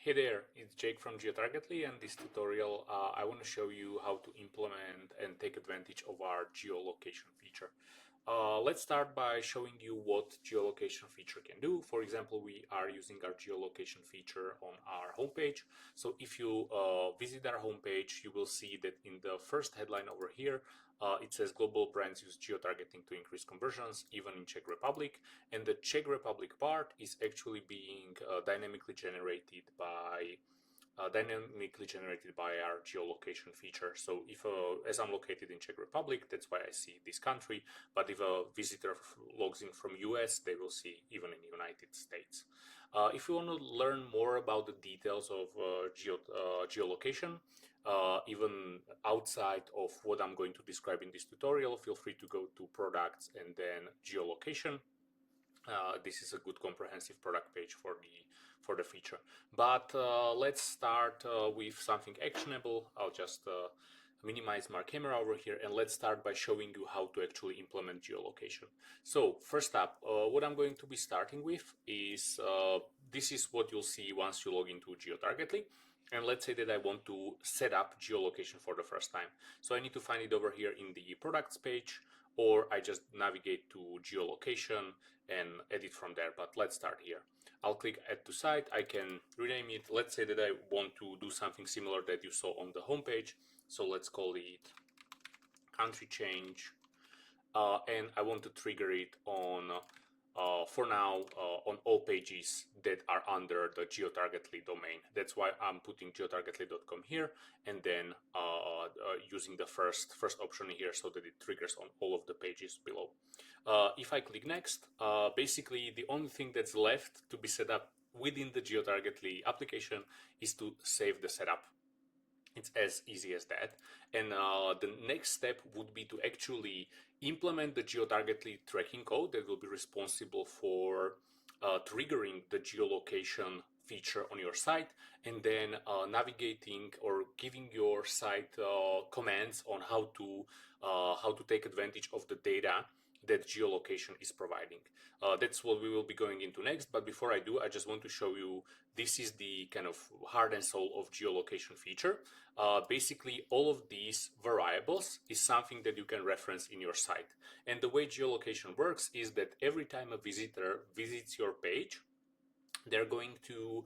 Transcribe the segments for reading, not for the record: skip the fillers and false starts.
Hey there, it's Jake from GeoTargetly, and this tutorial I want to show you how to implement and take advantage of our geolocation feature. Let's start by showing you what geolocation feature can do. For example, we are using our geolocation feature on our homepage. So if you visit our homepage, you will see that in the first headline over here, it says global brands use geotargeting to increase conversions, even in Czech Republic. And the Czech Republic part is actually being dynamically generated by our geolocation feature. So if as I'm located in Czech Republic, that's why I see this country. But if a visitor logs in from US, they will see even in the United States. If you want to learn more about the details of geolocation, even outside of what I'm going to describe in this tutorial, feel free to go to products and then geolocation. This is a good comprehensive product page for the feature. But let's start with something actionable. I'll just minimize my camera over here, and let's start by showing you how to actually implement geolocation. So first up, what I'm going to be starting with is this is what you'll see once you log into GeoTargetly. And let's say that I want to set up geolocation for the first time. So I need to find it over here in the products page, or I just navigate to geolocation and edit from there. But let's start here. I'll click add to site. I can rename it. Let's say that I want to do something similar that you saw on the homepage. So let's call it country change. And I want to trigger it on, for now, on all pages that are under the GeoTargetly domain. That's why I'm putting geotargetly.com here, and then using the first option here so that it triggers on all of the pages below. If I click next, basically the only thing that's left to be set up within the GeoTargetly application is to save the setup. It's as easy as that. And the next step would be to actually implement the GeoTargetly tracking code that will be responsible for triggering the geolocation feature on your site, and then navigating or giving your site commands on how to take advantage of the data that geolocation is providing. That's what we will be going into next. But before I do, I just want to show you, this is the kind of heart and soul of geolocation feature. Basically, all of these variables is something that you can reference in your site. And the way geolocation works is that every time a visitor visits your page, they're going to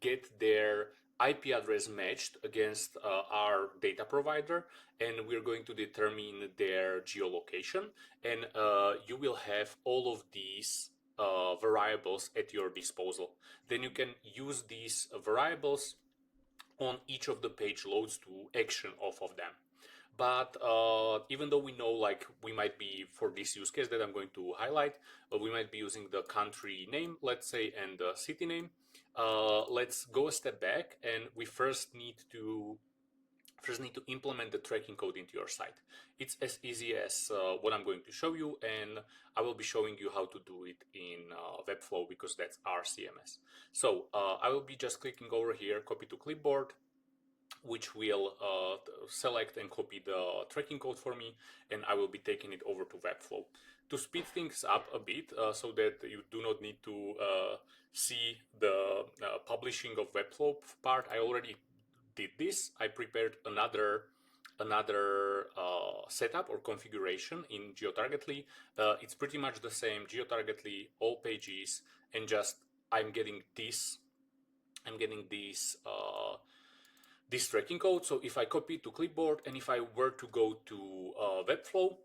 get their IP address matched against our data provider, and we're going to determine their geolocation, and you will have all of these variables at your disposal. Then you can use these variables on each of the page loads to action off of them. But even though we know, like, we might be, for this use case that I'm going to highlight, we might be using the country name, let's say, and the city name. Let's go a step back, and we first need to implement the tracking code into your site. It's as easy as what I'm going to show you, and I will be showing you how to do it in Webflow, because that's our CMS. So I will be just clicking over here, copy to clipboard, which will select and copy the tracking code for me, and I will be taking it over to Webflow. To speed things up a bit, so that you do not need to see the publishing of Webflow part, I already did this. I prepared another setup or configuration in GeoTargetly. It's pretty much the same, GeoTargetly, all pages, and just I'm getting this this tracking code. So if I copy it to clipboard, and if I were to go to Webflow,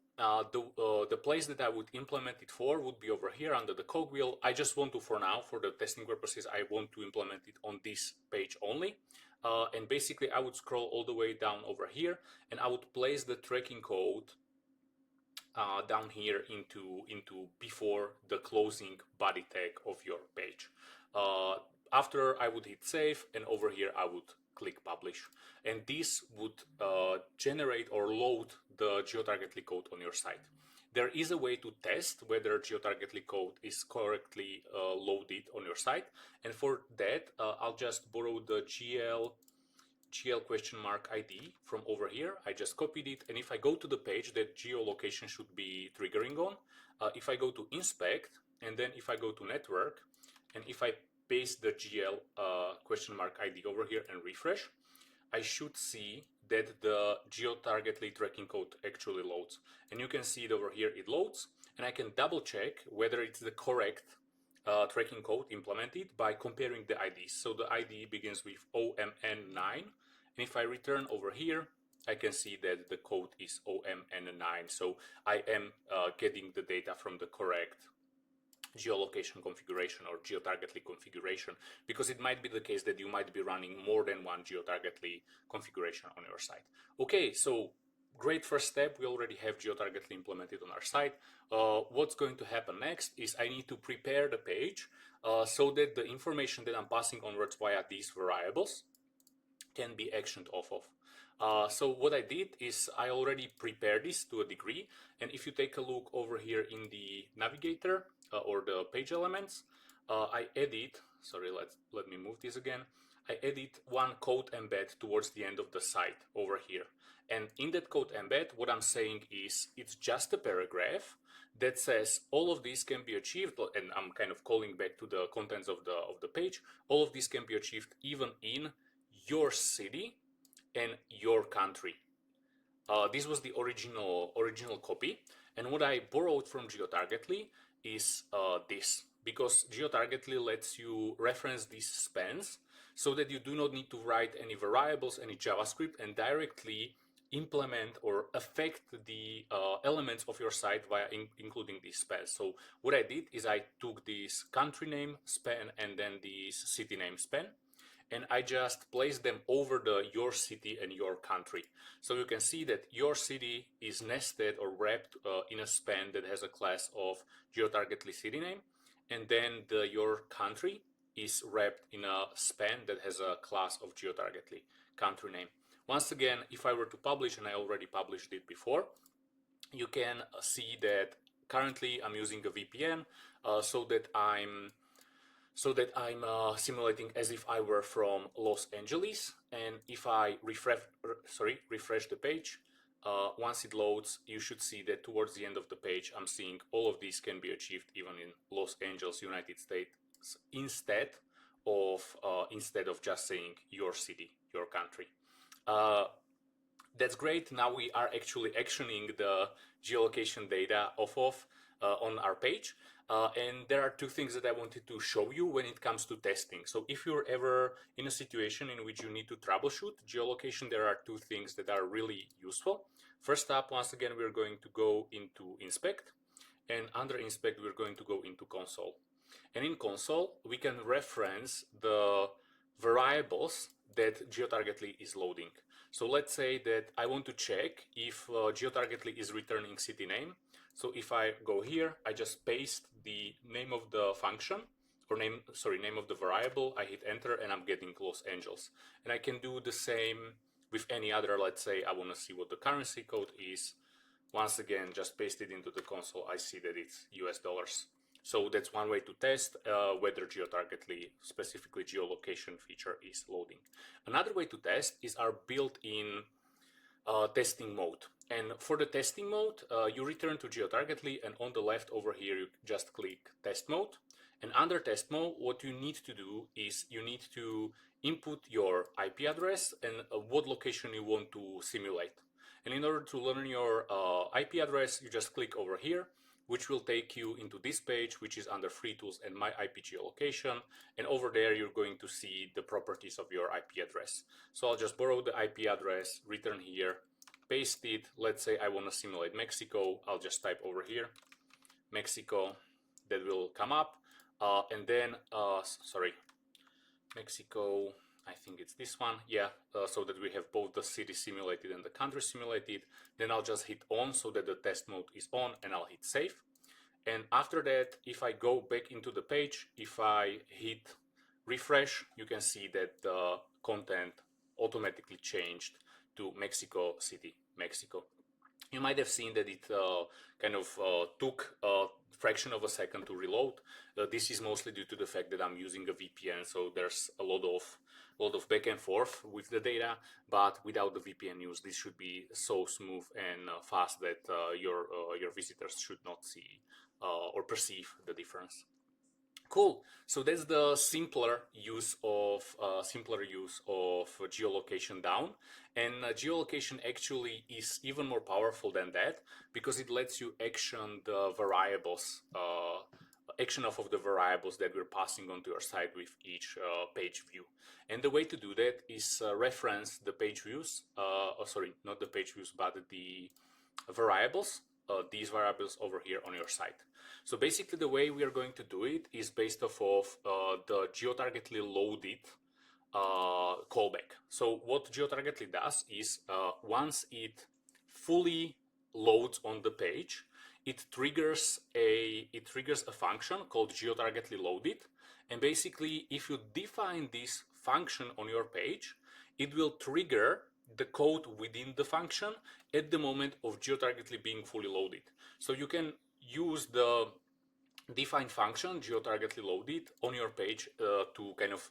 the place that I would implement it for would be over here under the cogwheel. I just want to, for now, for the testing purposes, I want to implement it on this page only. And basically I would scroll all the way down over here, and I would place the tracking code down here into before the closing body tag of your page. After I would hit save, and over here I would click publish, and this would generate or load the GeoTargetly code on your site. There is a way to test whether GeoTargetly code is correctly loaded on your site, and for that I'll just borrow the GL question mark ID from over here. I just copied it, and if I go to the page that geolocation should be triggering on, if I go to inspect, and then if I go to network, and if I paste the GL question mark ID over here and refresh, I should see that the geo-targetly tracking code actually loads. And you can see it over here, it loads, and I can double check whether it's the correct tracking code implemented by comparing the IDs. So the ID begins with OMN9, and if I return over here, I can see that the code is OMN9. So I am getting the data from the correct geolocation configuration or geotargetly configuration, because it might be the case that you might be running more than one geotargetly configuration on your site. Okay, so great first step. We already have geotargetly implemented on our site. What's going to happen next is I need to prepare the page so that the information that I'm passing onwards via these variables can be actioned off of. So what I did is I already prepared this to a degree, and if you take a look over here in the navigator or the page elements, I added, sorry, let me move this again. I added one code embed towards the end of the site over here. And in that code embed, what I'm saying is it's just a paragraph that says all of these can be achieved, and I'm kind of calling back to the contents of the page. All of these can be achieved even in your city and your country. This was the original copy, and what I borrowed from GeoTargetly is this, because GeoTargetly lets you reference these spans so that you do not need to write any variables, any JavaScript, and directly implement or affect the elements of your site via including these spans. So what I did is I took this country name span and then this city name span, and I just place them over the your city and your country. So you can see that your city is nested or wrapped in a span that has a class of geotargetly city name, and then your country is wrapped in a span that has a class of geotargetly country name. Once again, if I were to publish, and I already published it before, you can see that currently I'm using a VPN so that I'm simulating as if I were from Los Angeles. And if I refresh the page, once it loads, you should see that towards the end of the page, I'm seeing all of these can be achieved even in Los Angeles, United States, instead of just saying your city, your country. That's great. Now we are actually actioning the geolocation data off of on our page. And there are two things that I wanted to show you when it comes to testing. So if you're ever in a situation in which you need to troubleshoot geolocation, there are two things that are really useful. First up, once again, we're going to go into inspect, and under inspect, we're going to go into console. And in console, we can reference the variables that GeoTargetly is loading. So let's say that I want to check if GeoTargetly is returning city name. So if I go here, I just paste the name of the function, or name of the variable, I hit enter, and I'm getting Los Angeles. And I can do the same with any other. Let's say I want to see what the currency code is. Once again, just paste it into the console. I see that it's US dollars. So that's one way to test whether GeoTargetly, specifically geolocation feature, is loading. Another way to test is our built-in testing mode. And for the testing mode, you return to GeoTargetly, and on the left over here, you just click test mode. And under test mode, what you need to do is you need to input your IP address and what location you want to simulate. And in order to learn your IP address, you just click over here, which will take you into this page, which is under Free Tools and My IP Geolocation. And over there, you're going to see the properties of your IP address. So I'll just borrow the IP address, return here, paste it. Let's say I want to simulate Mexico. I'll just type over here, Mexico. That will come up. And then, Mexico, I think it's this one. Yeah, so that we have both the city simulated and the country simulated. Then I'll just hit on so that the test mode is on, and I'll hit save. And after that, if I go back into the page, if I hit refresh, you can see that the content automatically changed to Mexico City, Mexico. You might have seen that it took a fraction of a second to reload. This is mostly due to the fact that I'm using a VPN, so there's a lot of back and forth with the data. But without the VPN use, this should be so smooth and fast that your visitors should not see or perceive the difference. Cool. So that's the simpler use of geolocation down, and geolocation actually is even more powerful than that because it lets you action the variables, action off of the variables that we're passing onto your site with each page view. And the way to do that is reference the page views. Sorry, not the page views, but the variables. These variables over here on your site. So basically the way we are going to do it is based off of the geotargetly loaded callback. So what geotargetly does is once it fully loads on the page, it triggers a function called geotargetly loaded. And basically, if you define this function on your page, it will trigger the code within the function at the moment of geotargetly being fully loaded. So you can use the define function geotargetly loaded on your page to kind of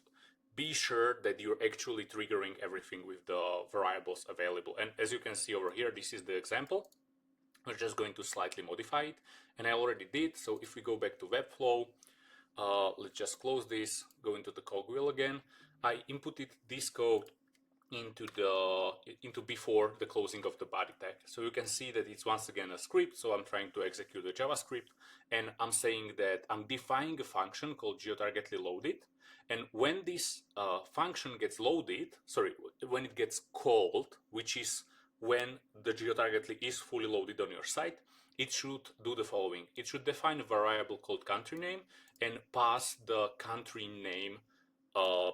be sure that you're actually triggering everything with the variables available. And as you can see over here, this is the example. We're just going to slightly modify it, and I already did. So if we go back to Webflow, let's just close this, go into the cogwheel again. I inputted this code into before the closing of the body tag. So you can see that it's once again a script. So I'm trying to execute a JavaScript, and I'm saying that I'm defining a function called geotargetly loaded. And when this function gets loaded, sorry, when it gets called, which is when the geotargetly is fully loaded on your site, it should do the following. It should define a variable called country name and pass the country name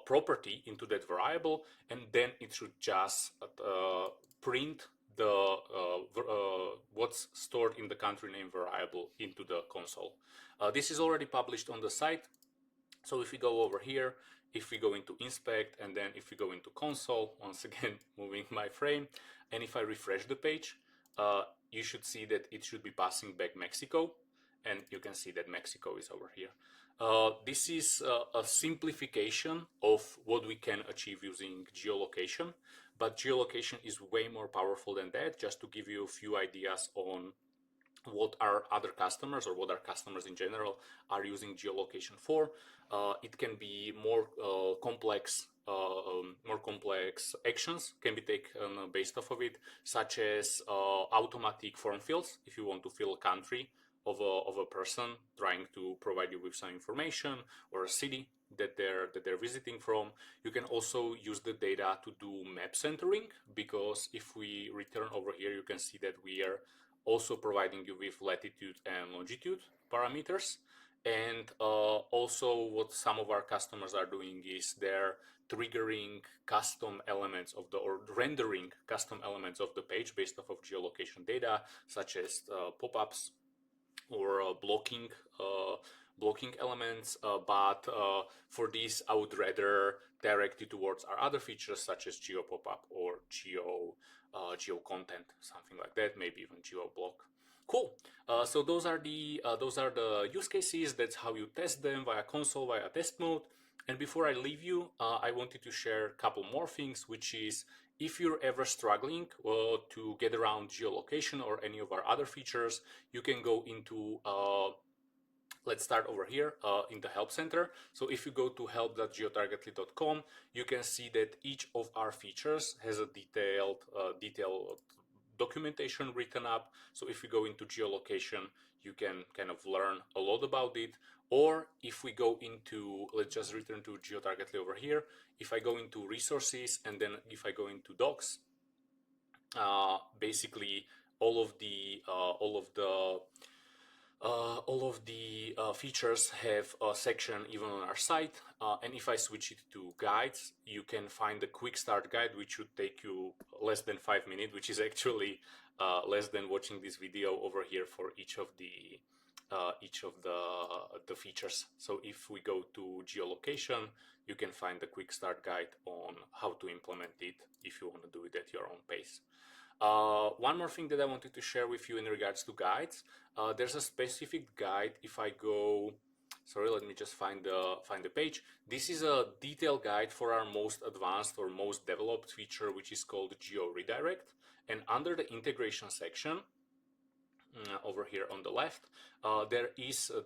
property into that variable, and then it should just print the what's stored in the country name variable into the console. This is already published on the site. So if we go over here, if we go into inspect, and then if we go into console, once again moving my frame, and if I refresh the page, you should see that it should be passing back Mexico, and you can see that Mexico is over here. This is a simplification of what we can achieve using geolocation, but geolocation is way more powerful than that. Just to give you a few ideas on what our other customers or what our customers in general are using geolocation for. It can be more complex actions can be taken based off of it, such as automatic form fills. If you want to fill a country of a person trying to provide you with some information, or a city that they're visiting from. You can also use the data to do map centering, because if we return over here, you can see that we are also providing you with latitude and longitude parameters. And also what some of our customers are doing is they're triggering custom elements of the, or rendering custom elements of the page based off of geolocation data, such as pop-ups or blocking elements. But for this, I would rather direct you towards our other features, such as geo pop-up or geo content, something like that, maybe even geo block. Cool. So those are the use cases. That's how you test them via console, via test mode. And before I leave you, I wanted to share a couple more things, which is, if you're ever struggling to get around geolocation or any of our other features, you can go into let's start over here in the help center. So if you go to help.geotargetly.com, you can see that each of our features has a detailed documentation written up. So if you go into geolocation, you can kind of learn a lot about it. Or if we go into, let's just return to geotargetly over here. If I go into resources, and then if I go into docs, basically all of the features have a section even on our site. And if I switch it to guides, you can find the quick start guide, which should take you less than 5 minutes, which is actually less than watching this video over here for each of the features. So if we go to geolocation, you can find the quick start guide on how to implement it if you want to do it at your own pace. One more thing that I wanted to share with you in regards to guides. There's a specific guide. If I go, sorry, let me just find the page. This is a detailed guide for our most advanced or most developed feature, which is called Geo Redirect. And under the integration section, over here on the left, there is a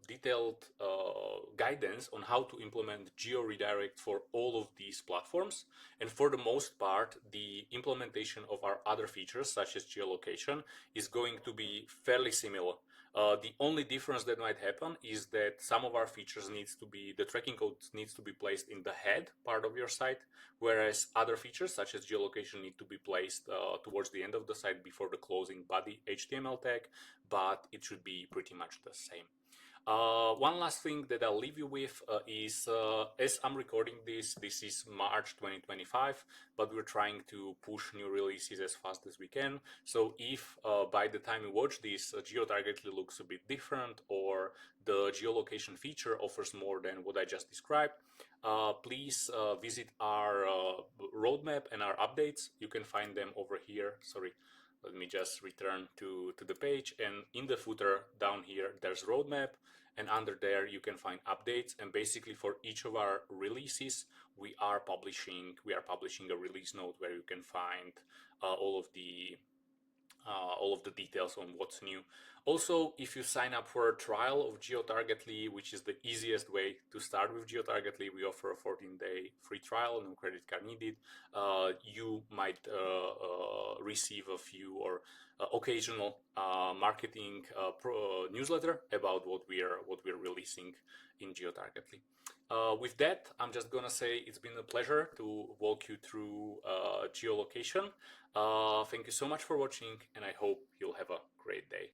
detailed guidance on how to implement geo redirect for all of these platforms. And for the most part, the implementation of our other features, such as geolocation, is going to be fairly similar. The only difference that might happen is that some of our features the tracking code needs to be placed in the head part of your site, whereas other features such as geolocation need to be placed towards the end of the site before the closing body HTML tag, but it should be pretty much the same. One last thing that I'll leave you with is, as I'm recording this is March 2025, but we're trying to push new releases as fast as we can. So if by the time you watch this, GeoTargetly looks a bit different, or the geolocation feature offers more than what I just described, please visit our roadmap and our updates. You can find them over here. Sorry. Let me just return to the page, and in the footer down here, there's roadmap, and under there you can find updates. And basically for each of our releases, we are publishing a release note where you can find all of the details on what's new. Also, if you sign up for a trial of GeoTargetly, which is the easiest way to start with GeoTargetly, we offer a 14-day free trial, no credit card needed. You might receive a few or occasional marketing newsletter about what we're releasing in GeoTargetly. With that, I'm just gonna say it's been a pleasure to walk you through geolocation. Thank you so much for watching, and I hope you'll have a great day.